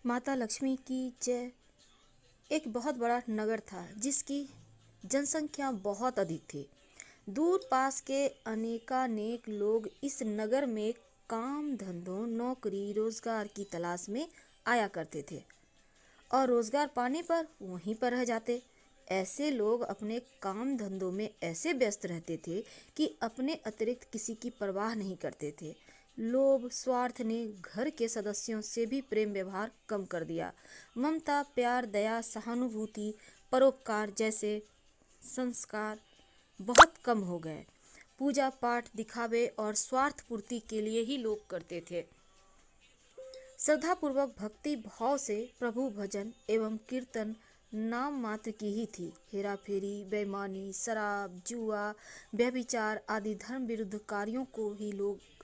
माता लक्ष्मी की जय। एक बहुत बड़ा नगर था जिसकी जनसंख्या बहुत अधिक थी। दूर पास के अनेकानेक लोग इस नगर में काम धंधों नौकरी रोजगार की तलाश में आया करते थे और रोजगार पाने पर वहीं पर रह जाते। ऐसे लोग अपने काम धंधों में ऐसे व्यस्त रहते थे कि अपने अतिरिक्त किसी की परवाह नहीं करते थे। लोभ स्वार्थ ने घर के सदस्यों से भी प्रेम व्यवहार कम कर दिया। ममता प्यार दया सहानुभूति परोपकार जैसे संस्कार बहुत कम हो गए। पूजा पाठ दिखावे और स्वार्थ पूर्ति के लिए ही लोग करते थे। श्रद्धापूर्वक भक्ति भाव से प्रभु भजन एवं कीर्तन नाम मात्र की ही थी। हेरा फेरी बेईमानी शराब जुआ व्यभिचार आदि धर्म विरुद्ध कार्यों को ही लोग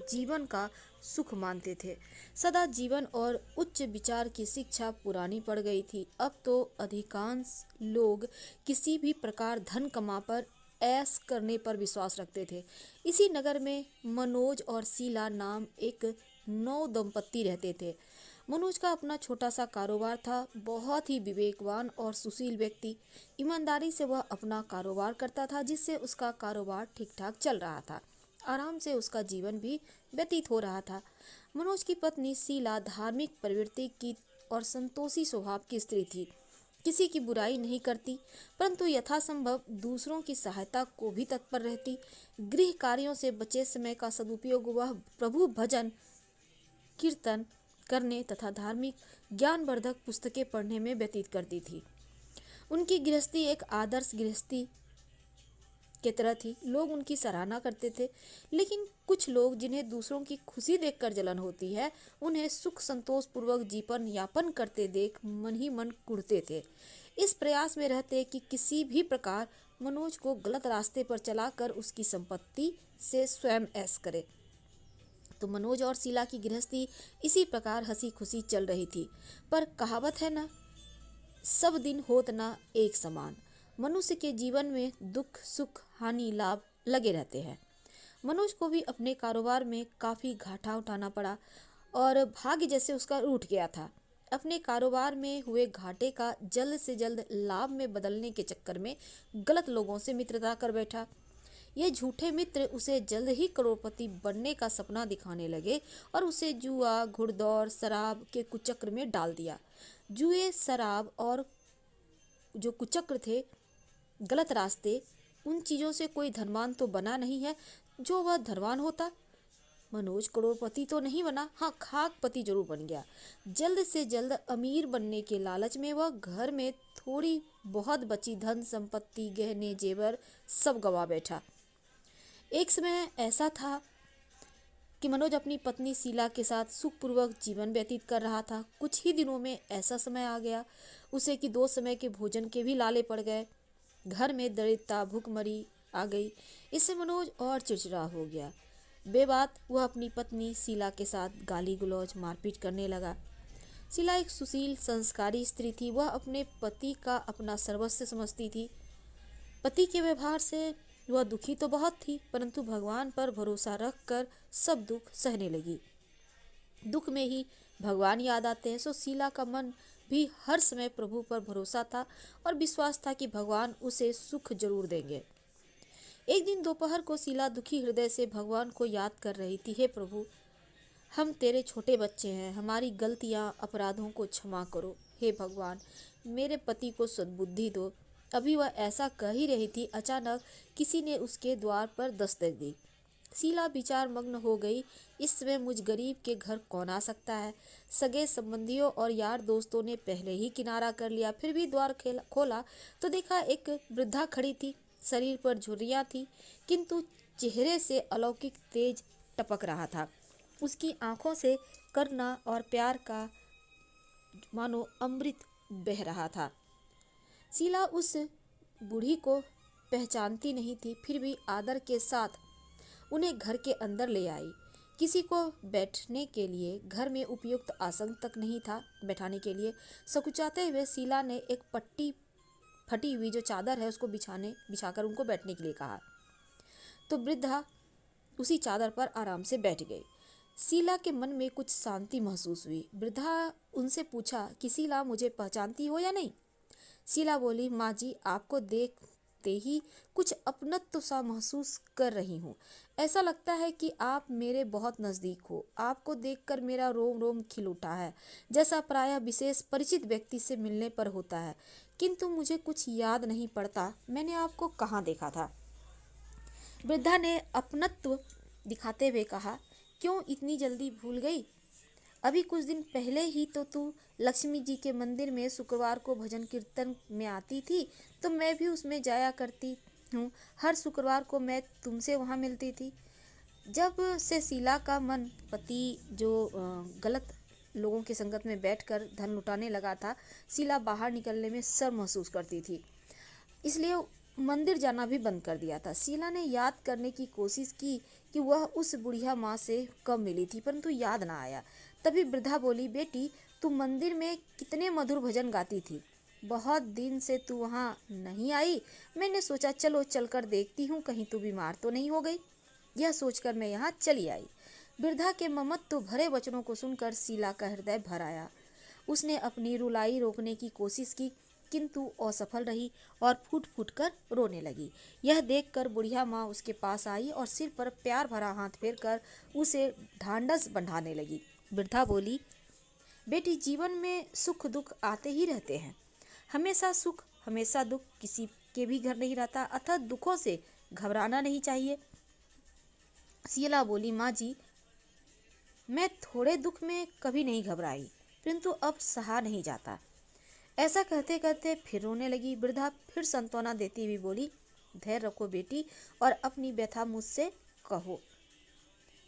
जीवन का सुख मानते थे। सदा जीवन और उच्च विचार की शिक्षा पुरानी पड़ गई थी। अब तो अधिकांश लोग किसी भी प्रकार धन कमा पर ऐश करने पर विश्वास रखते थे। इसी नगर में मनोज और शीला नाम एक नौ दंपत्ति रहते थे। मनोज का अपना छोटा सा कारोबार था। बहुत ही विवेकवान और सुशील व्यक्ति। ईमानदारी से वह अपना कारोबार करता था जिससे उसका कारोबार ठीक ठाक चल रहा था। आराम से उसका जीवन भी व्यतीत हो रहा था। मनोज की पत्नी शीला धार्मिक प्रवृत्ति की और संतोषी स्वभाव की स्त्री थी। किसी की बुराई नहीं करती परंतु यथासंभव दूसरों की सहायता को भी तत्पर रहती। गृह कार्यों से बचे समय का सदुपयोग वह प्रभु भजन कीर्तन करने तथा धार्मिक ज्ञानवर्धक पुस्तकें पढ़ने में व्यतीत करती थी। उनकी गृहस्थी एक आदर्श गृहस्थी की तरह थी। लोग उनकी सराहना करते थे, लेकिन कुछ लोग जिन्हें दूसरों की खुशी देखकर जलन होती है, उन्हें सुख संतोष पूर्वक जीवन यापन करते देख मन ही मन कुढ़ते थे। इस प्रयास में रहते कि किसी भी प्रकार मनोज को गलत रास्ते पर चलाकर उसकी संपत्ति से स्वयं ऐश करे। तो मनोज और शीला की गृहस्थी इसी प्रकार हंसी खुशी चल रही थी। पर कहावत है ना, सब दिन होत ना एक समान। मनुष्य के जीवन में दुख सुख हानि लाभ लगे रहते हैं। मनोज को भी अपने कारोबार में काफी घाटा उठाना पड़ा और भाग्य जैसे उसका रूठ गया था। अपने कारोबार में हुए घाटे का जल्द से जल्द लाभ में बदलने के चक्कर में गलत लोगों से मित्रता कर बैठा। ये झूठे मित्र उसे जल्द ही करोड़पति बनने का सपना दिखाने लगे और उसे जुआ घुड़दौड़ शराब के कुचक्र में डाल दिया। जुए शराब और जो कुचक्र थे गलत रास्ते, उन चीज़ों से कोई धनवान तो बना नहीं है। जो वह धनवान होता, मनोज करोड़पति तो नहीं बना, हाँ खाकपति जरूर बन गया। जल्द से जल्द अमीर बनने के लालच में वह घर में थोड़ी बहुत बची धन संपत्ति गहने जेवर सब गवा बैठा। एक समय ऐसा था कि मनोज अपनी पत्नी शीला के साथ सुखपूर्वक जीवन व्यतीत कर रहा था। कुछ ही दिनों में ऐसा समय आ गया उसे कि 2 समय के भोजन के भी लाले पड़ गए। घर में दरिद्रता भूखमरी आ गई। इससे मनोज और चिड़चिड़ा हो गया। बेबात वह अपनी पत्नी शीला के साथ गाली गलौज मारपीट करने लगा। शीला एक सुशील संस्कारी स्त्री थी। वह अपने पति का अपना सर्वस्व समझती थी। पति के व्यवहार से वह दुखी तो बहुत थी, परंतु भगवान पर भरोसा रखकर सब दुख सहने लगी। दुख में ही भगवान याद आते हैं, सो शीला का मन भी हर समय प्रभु पर भरोसा था और विश्वास था कि भगवान उसे सुख जरूर देंगे। एक दिन दोपहर को शीला दुखी हृदय से भगवान को याद कर रही थी। हे प्रभु, हम तेरे छोटे बच्चे हैं, हमारी गलतियां अपराधों को क्षमा करो। हे भगवान, मेरे पति को सद्बुद्धि दो। अभी वह ऐसा कह ही रही थी, अचानक किसी ने उसके द्वार पर दस्तक दी। शीला विचार मग्न हो गई। इस समय मुझ गरीब के घर कौन आ सकता है। सगे संबंधियों और यार दोस्तों ने पहले ही किनारा कर लिया, फिर भी द्वार खोला तो देखा एक वृद्धा खड़ी थी। शरीर पर झुर्रियां थी, किंतु चेहरे से अलौकिक तेज टपक रहा था। उसकी आंखों से करुणा और प्यार का मानो अमृत बह रहा था। शीला उस बूढ़ी को पहचानती नहीं थी, फिर भी आदर के साथ उन्हें घर के अंदर ले आई। किसी को बैठने के लिए घर में उपयुक्त आसन तक नहीं था बैठाने के लिए। सकुचाते हुए शीला ने एक फटी हुई जो चादर है उसको बिछाकर उनको बैठने के लिए कहा, तो वृद्धा उसी चादर पर आराम से बैठ गई। शीला के मन में कुछ शांति महसूस हुई। वृद्धा उनसे पूछा कि शीला, मुझे पहचानती हो या नहीं? शीला बोली, माँ जी, आपको देखते ही कुछ अपनत्व सा महसूस कर रही हूँ। ऐसा लगता है कि आप मेरे बहुत नज़दीक हो। आपको देखकर मेरा रोम रोम खिल उठा है, जैसा प्रायः विशेष परिचित व्यक्ति से मिलने पर होता है। किंतु मुझे कुछ याद नहीं पड़ता मैंने आपको कहाँ देखा था। वृद्धा ने अपनत्व दिखाते हुए कहा, क्यों इतनी जल्दी भूल गई? अभी कुछ दिन पहले ही तो तू लक्ष्मी जी के मंदिर में शुक्रवार को भजन कीर्तन में आती थी, तो मैं भी उसमें जाया करती हूँ। हर शुक्रवार को मैं तुमसे वहाँ मिलती थी। जब से शीला का मन पति जो गलत लोगों की संगत में बैठकर धन लुटाने लगा था, शीला बाहर निकलने में शर्म महसूस करती थी, इसलिए मंदिर जाना भी बंद कर दिया था। शीला ने याद करने की कोशिश की कि वह उस बुढ़िया माँ से कब मिली थी, परंतु याद ना आया। तभी वृद्धा बोली, बेटी, तू मंदिर में कितने मधुर भजन गाती थी। बहुत दिन से तू वहाँ नहीं आई। मैंने सोचा चलो चलकर देखती हूँ, कहीं तू बीमार तो नहीं हो गई। यह सोचकर मैं यहाँ चली आई। वृद्धा के ममत्व भरे वचनों को सुनकर शीला का हृदय भर आया। उसने अपनी रुलाई रोकने की कोशिश की, किंतु असफल रही और फूट फूट कर रोने लगी। यह देखकर बुढ़िया माँ उसके पास आई और सिर पर प्यार भरा हाथ फेरकर उसे ढांढस बंधाने लगी। वृद्धा बोली, बेटी, जीवन में सुख दुख आते ही रहते हैं। हमेशा सुख हमेशा दुख किसी के भी घर नहीं रहता, अतः दुखों से घबराना नहीं चाहिए। शीला बोली, माँ जी, मैं थोड़े दुख में कभी नहीं घबराई, परंतु अब सहा नहीं जाता। ऐसा कहते कहते फिर रोने लगी। वृद्धा फिर सांत्वना देती हुई बोली, धैर्य रखो बेटी, और अपनी व्यथा मुझसे कहो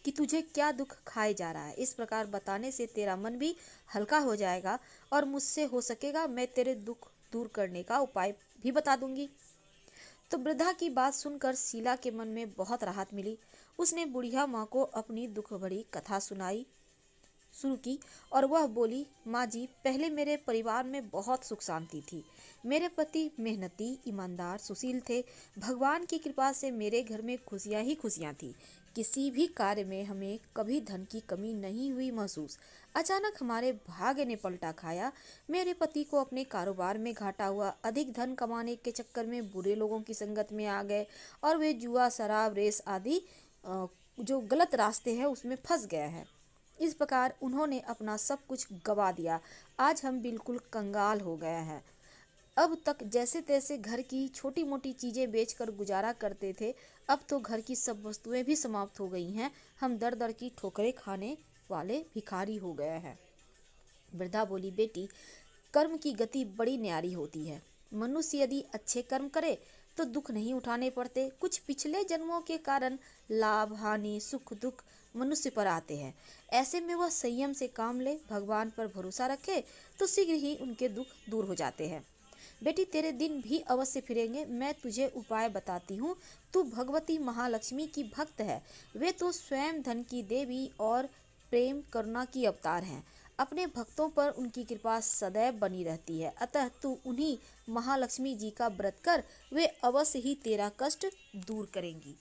कि तुझे क्या दुख खाए जा रहा है। इस प्रकार बताने से तेरा मन भी हल्का हो जाएगा और मुझसे हो सकेगा मैं तेरे दुख दूर करने का उपाय भी बता दूंगी। तो वृद्धा की बात सुनकर शीला के मन में बहुत राहत मिली। उसने बुढ़िया माँ को अपनी दुख भरी कथा सुनाई शुरू की और वह बोली, माँ जी, पहले मेरे परिवार में बहुत सुख शांति थी। मेरे पति मेहनती, ईमानदार, सुशील थे। भगवान की कृपा से मेरे घर में खुशियाँ ही खुशियाँ थी। किसी भी कार्य में हमें कभी धन की कमी नहीं हुई महसूस। अचानक हमारे भाग्य ने पलटा खाया। मेरे पति को अपने कारोबार में घाटा हुआ। अधिक धन कमाने के चक्कर में बुरे लोगों की संगत में आ गए और वे जुआ, शराब, रेस आदि जो गलत रास्ते हैं उसमें फंस गए हैं। इस प्रकार उन्होंने अपना सब कुछ गवा दिया। आज हम बिल्कुल कंगाल हो गए हैं। अब तक जैसे तैसे घर की छोटी मोटी चीज़ें बेचकर गुजारा करते थे, अब तो घर की सब वस्तुएं भी समाप्त हो गई हैं। हम दर दर की ठोकरें खाने वाले भिखारी हो गए हैं। वृद्धा बोली, बेटी, कर्म की गति बड़ी न्यारी होती है। मनुष्य यदि अच्छे कर्म करे तो दुख नहीं उठाने पड़ते। कुछ पिछले जन्मों के कारण लाभ, हानि, सुख, दुख मनुष्य पर आते हैं। ऐसे में वह संयम से काम ले, भगवान पर भरोसा रखे तो शीघ्र ही उनके दुख दूर हो जाते हैं। बेटी, तेरे दिन भी अवश्य फिरेंगे। मैं तुझे उपाय बताती हूँ। तू भगवती महालक्ष्मी की भक्त है। वे तो स्वयं धन की देवी और प्रेम करुणा की अवतार हैं। अपने भक्तों पर उनकी कृपा सदैव बनी रहती है। अतः तू उन्हीं महालक्ष्मी जी का व्रत कर, वे अवश्य ही तेरा कष्ट दूर करेंगी।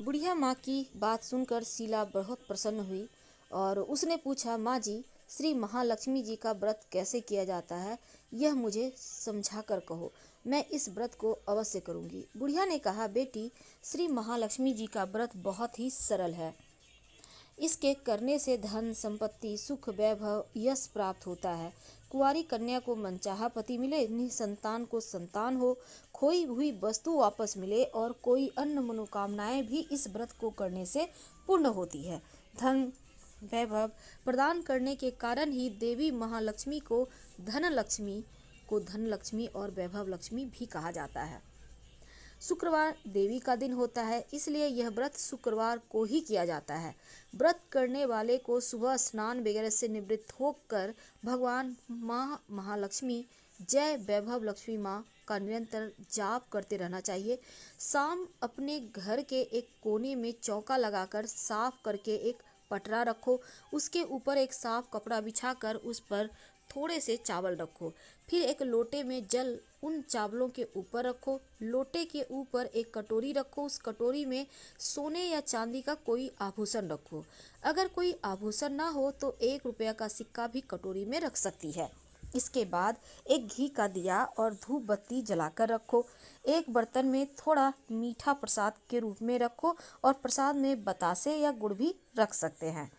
बुढ़िया माँ की बात सुनकर शीला बहुत प्रसन्न हुई और उसने पूछा, माँ जी, श्री महालक्ष्मी जी का व्रत कैसे किया जाता है, यह मुझे समझा कर कहो। मैं इस व्रत को अवश्य करूँगी। बुढ़िया ने कहा, बेटी, श्री महालक्ष्मी जी का व्रत बहुत ही सरल है। इसके करने से धन संपत्ति, सुख, वैभव, यश प्राप्त होता है। कुंवारी कन्या को मनचाहा पति मिले, निसंतान को संतान हो, खोई हुई वस्तु वापस मिले और कोई अन्य मनोकामनाएं भी इस व्रत को करने से पूर्ण होती है। धन वैभव प्रदान करने के कारण ही देवी महालक्ष्मी को धन लक्ष्मी और वैभव लक्ष्मी भी कहा जाता है। शुक्रवार देवी का दिन होता है, इसलिए यह व्रत शुक्रवार को ही किया जाता है। व्रत करने वाले को सुबह स्नान वगैरह से निवृत्त होकर भगवान माँ महालक्ष्मी, जय वैभव लक्ष्मी माँ का निरंतर जाप करते रहना चाहिए। शाम अपने घर के एक कोने में चौका लगाकर साफ करके एक पटरा रखो, उसके ऊपर एक साफ कपड़ा बिछाकर उस पर थोड़े से चावल रखो। फिर एक लोटे में जल उन चावलों के ऊपर रखो। लोटे के ऊपर एक कटोरी रखो, उस कटोरी में सोने या चांदी का कोई आभूषण रखो। अगर कोई आभूषण ना हो तो 1 रुपया का सिक्का भी कटोरी में रख सकती है। इसके बाद एक घी का दिया और धूप बत्ती जलाकर रखो। एक बर्तन में थोड़ा मीठा प्रसाद के रूप में रखो और प्रसाद में बतासे या गुड़ भी रख सकते हैं।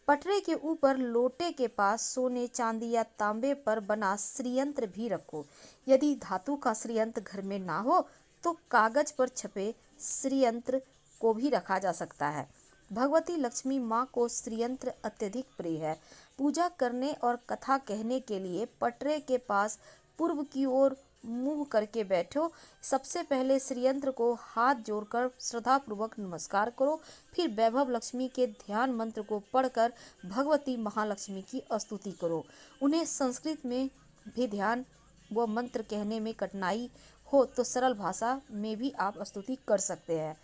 पटरे के ऊपर लोटे के पास सोने, चांदी या तांबे पर बना श्रीयंत्र भी रखो। यदि धातु का श्रीयंत्र घर में ना हो तो कागज पर छपे श्रीयंत्र को भी रखा जा सकता है। भगवती लक्ष्मी माँ को श्रीयंत्र अत्यधिक प्रिय है। पूजा करने और कथा कहने के लिए पटरे के पास पूर्व की ओर मुंह करके बैठो। सबसे पहले श्रीयंत्र को हाथ जोड़कर श्रद्धापूर्वक नमस्कार करो। फिर वैभव लक्ष्मी के ध्यान मंत्र को पढ़कर भगवती महालक्ष्मी की स्तुति करो। उन्हें संस्कृत में भी ध्यान व मंत्र कहने में कठिनाई हो तो सरल भाषा में भी आप स्तुति कर सकते हैं।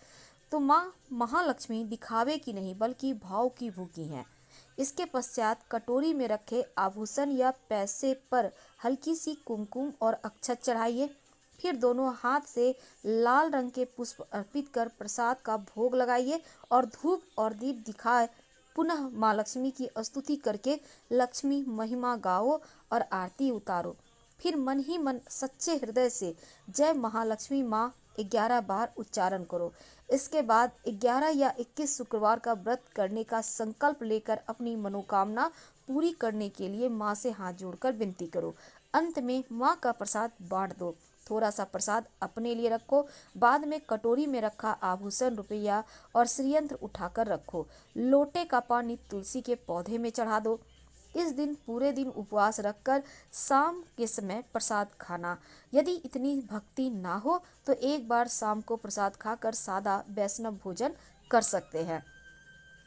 तो माँ महालक्ष्मी दिखावे की नहीं बल्कि भाव की भूखी हैं। इसके पश्चात कटोरी में रखे आभूषण या पैसे पर हल्की सी कुमकुम और अक्षत चढ़ाइए। फिर दोनों हाथ से लाल रंग के पुष्प अर्पित कर प्रसाद का भोग लगाइए और धूप और दीप दिखाए पुनः माँ लक्ष्मी की स्तुति करके लक्ष्मी महिमा गाओ और आरती उतारो। फिर मन ही मन सच्चे हृदय से जय महालक्ष्मी माँ 11 बार उच्चारण करो। इसके बाद 11 या 21 शुक्रवार का व्रत करने का संकल्प लेकर अपनी मनोकामना पूरी करने के लिए माँ से हाथ जोड़कर विनती करो। अंत में माँ का प्रसाद बांट दो। थोड़ा सा प्रसाद अपने लिए रखो। बाद में कटोरी में रखा आभूषण, रुपया और श्रीयंत्र उठाकर रखो। लोटे का पानी तुलसी के पौधे में चढ़ा दो। इस दिन पूरे दिन उपवास रखकर शाम के समय प्रसाद खाना। यदि इतनी भक्ति ना हो तो एक बार शाम को प्रसाद खाकर सादा वैष्णव भोजन कर सकते हैं।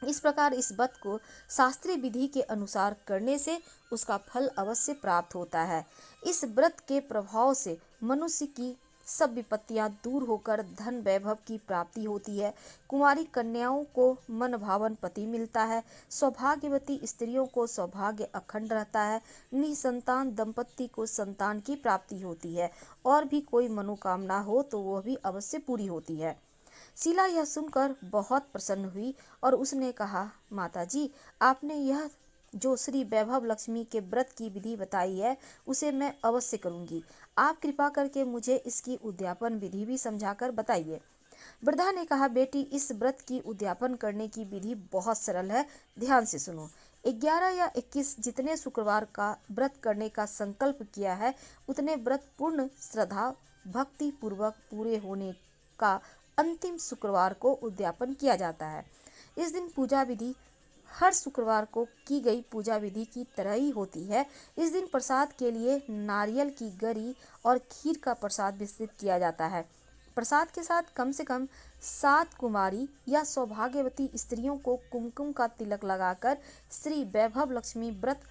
इस प्रकार इस व्रत को शास्त्रीय विधि के अनुसार करने से उसका फल अवश्य प्राप्त होता है। इस व्रत के प्रभाव से मनुष्य की सब विपत्तियां दूर होकर धन वैभव की प्राप्ति होती है। कुंवारी कन्याओं को मन भावन पति मिलता है। सौभाग्यवती स्त्रियों को सौभाग्य अखंड रहता है। निसंतान दंपत्ति को संतान की प्राप्ति होती है और भी कोई मनोकामना हो तो वह भी अवश्य पूरी होती है। शीला यह सुनकर बहुत प्रसन्न हुई और उसने कहा, माता जी, आपने यह जो श्री वैभव लक्ष्मी के व्रत की विधि बताई है उसे मैं अवश्य करूंगी। आप कृपा करके मुझे इसकी उद्यापन विधि भी समझाकर बताइए। वृद्धा ने कहा, बेटी, इस व्रत की उद्यापन करने की विधि बहुत सरल है, ध्यान से सुनो। 11 या 21 जितने शुक्रवार का व्रत करने का संकल्प किया है उतने व्रत पूर्ण श्रद्धा भक्ति पूर्वक पूरे होने का अंतिम शुक्रवार को उद्यापन किया जाता है। इस दिन पूजा विधि हर शुक्रवार को की गई पूजा विधि की तरह ही होती है। इस दिन प्रसाद के लिए नारियल की गरी और खीर का प्रसाद वितरित किया जाता है। प्रसाद के साथ कम से कम 7 कुमारी या सौभाग्यवती स्त्रियों को कुमकुम का तिलक लगाकर श्री वैभव लक्ष्मी व्रत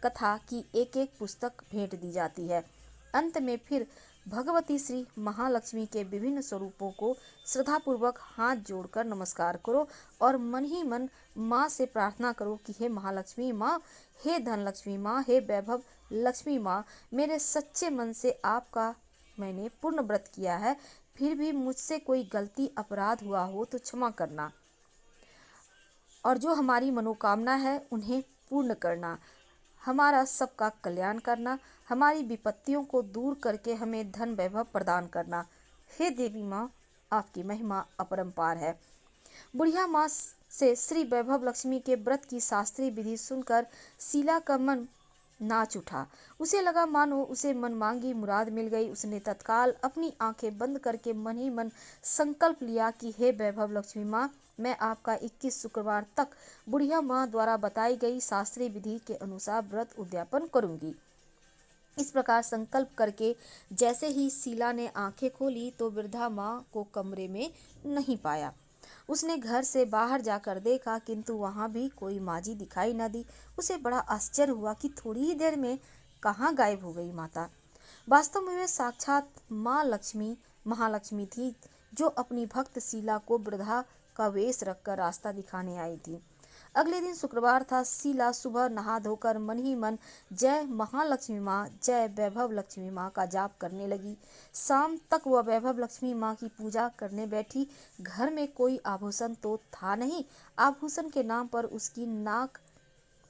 कथा की एक पुस्तक भेंट दी जाती है। अंत में फिर भगवती श्री महालक्ष्मी के विभिन्न स्वरूपों को श्रद्धापूर्वक हाथ जोड़कर नमस्कार करो और मन ही मन माँ से प्रार्थना करो कि हे महालक्ष्मी माँ, हे धनलक्ष्मी माँ, हे वैभव लक्ष्मी माँ, मेरे सच्चे मन से आपका मैंने पूर्ण व्रत किया है। फिर भी मुझसे कोई गलती अपराध हुआ हो तो क्षमा करना और जो हमारी मनोकामना है उन्हें पूर्ण करना, हमारा सबका कल्याण करना, हमारी विपत्तियों को दूर करके हमें धन वैभव प्रदान करना। हे देवी माँ, आपकी महिमा अपरंपार है। बुढ़िया माँ से श्री वैभव लक्ष्मी के व्रत की शास्त्रीय विधि सुनकर शीला का मन नाच उठा। उसे लगा मानो उसे मन मांगी मुराद मिल गई। उसने तत्काल अपनी आंखें बंद करके मन ही मन संकल्प लिया कि हे वैभव लक्ष्मी माँ, मैं आपका 21 शुक्रवार तक बुढ़िया माँ द्वारा बताई गई शास्त्रीय विधि के अनुसार व्रत उद्यापन करूंगी। इस प्रकार संकल्प करके जैसे ही शीला ने आंखें खोली तो वृद्धा माँ को कमरे में नहीं पाया। उसने घर से बाहर जाकर देखा किंतु वहां भी कोई माजी दिखाई न दी। उसे बड़ा आश्चर्य हुआ कि थोड़ी ही देर में कहाँ गायब हो गई माता। वास्तव में वे साक्षात माँ लक्ष्मी महालक्ष्मी थी जो अपनी भक्त शीला को वृद्धा का वेश रखकर रास्ता दिखाने आई थी। अगले दिन शुक्रवार था। शीला सुबह नहा धोकर मन ही मन जय महालक्ष्मी माँ, जय वैभव लक्ष्मी माँ का जाप करने लगी। शाम तक वह वैभव लक्ष्मी माँ की पूजा करने बैठी। घर में कोई आभूषण तो था नहीं। आभूषण के नाम पर उसकी नाक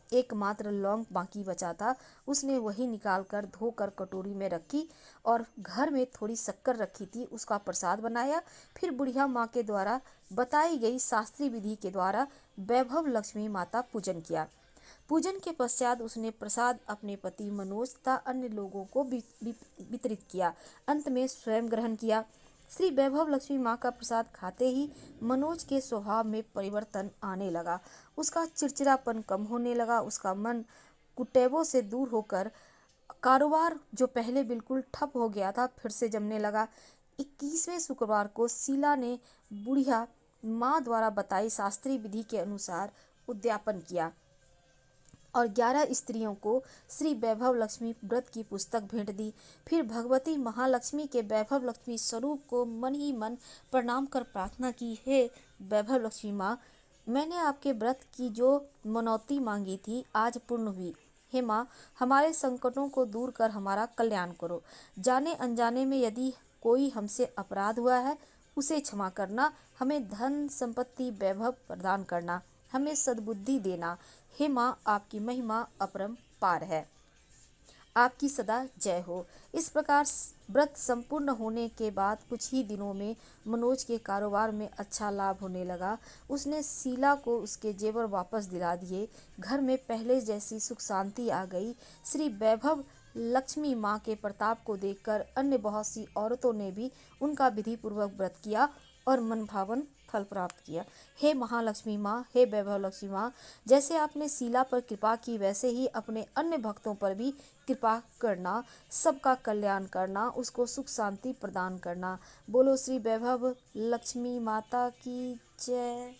एकमात्र लौंग बाकी बचा था। उसने वही निकालकर धोकर कटोरी में रखी और घर में थोड़ी शक्कर रखी थी, उसका प्रसाद बनाया। फिर बुढ़िया माँ के द्वारा बताई गई शास्त्रीय विधि के द्वारा वैभव लक्ष्मी माता पूजन किया। पूजन के पश्चात उसने प्रसाद अपने पति मनोज तथा अन्य लोगों को वितरित किया। अंत में स्वयं ग्रहण किया। श्री वैभव लक्ष्मी माँ का प्रसाद खाते ही मनोज के स्वभाव में परिवर्तन आने लगा। उसका चिड़चिड़ापन कम होने लगा। उसका मन कुटैबों से दूर होकर कारोबार जो पहले बिल्कुल ठप हो गया था फिर से जमने लगा। 21वें शुक्रवार को शीला ने बुढ़िया माँ द्वारा बताई शास्त्रीय विधि के अनुसार उद्यापन किया और 11 स्त्रियों को श्री वैभव लक्ष्मी व्रत की पुस्तक भेंट दी। फिर भगवती महालक्ष्मी के वैभव लक्ष्मी स्वरूप को मन ही मन प्रणाम कर प्रार्थना की, हे वैभव लक्ष्मी माँ, मैंने आपके व्रत की जो मनौती मांगी थी आज पूर्ण हुई। हे माँ, हमारे संकटों को दूर कर हमारा कल्याण करो। जाने अनजाने में यदि कोई हमसे अपराध हुआ है उसे क्षमा करना। हमें धन संपत्ति वैभव प्रदान करना। हमें सद्बुद्धि देना। हे माँ, आपकी महिमा अपरंपार है। आपकी सदा जय हो। इस प्रकार व्रत संपूर्ण होने के बाद कुछ ही दिनों में मनोज के कारोबार में अच्छा लाभ होने लगा। उसने शीला को उसके जेवर वापस दिला दिए। घर में पहले जैसी सुख शांति आ गई। श्री वैभव लक्ष्मी माँ के प्रताप को देखकर अन्य बहुत सी औरतों ने भी उनका विधि पूर्वक व्रत किया और मनभावन फल प्राप्त किया। हे महालक्ष्मी माँ, हे वैभव लक्ष्मी माँ, जैसे आपने शीला पर कृपा की वैसे ही अपने अन्य भक्तों पर भी कृपा करना, सबका कल्याण करना, उसको सुख शांति प्रदान करना। बोलो श्री वैभव लक्ष्मी माता की जय।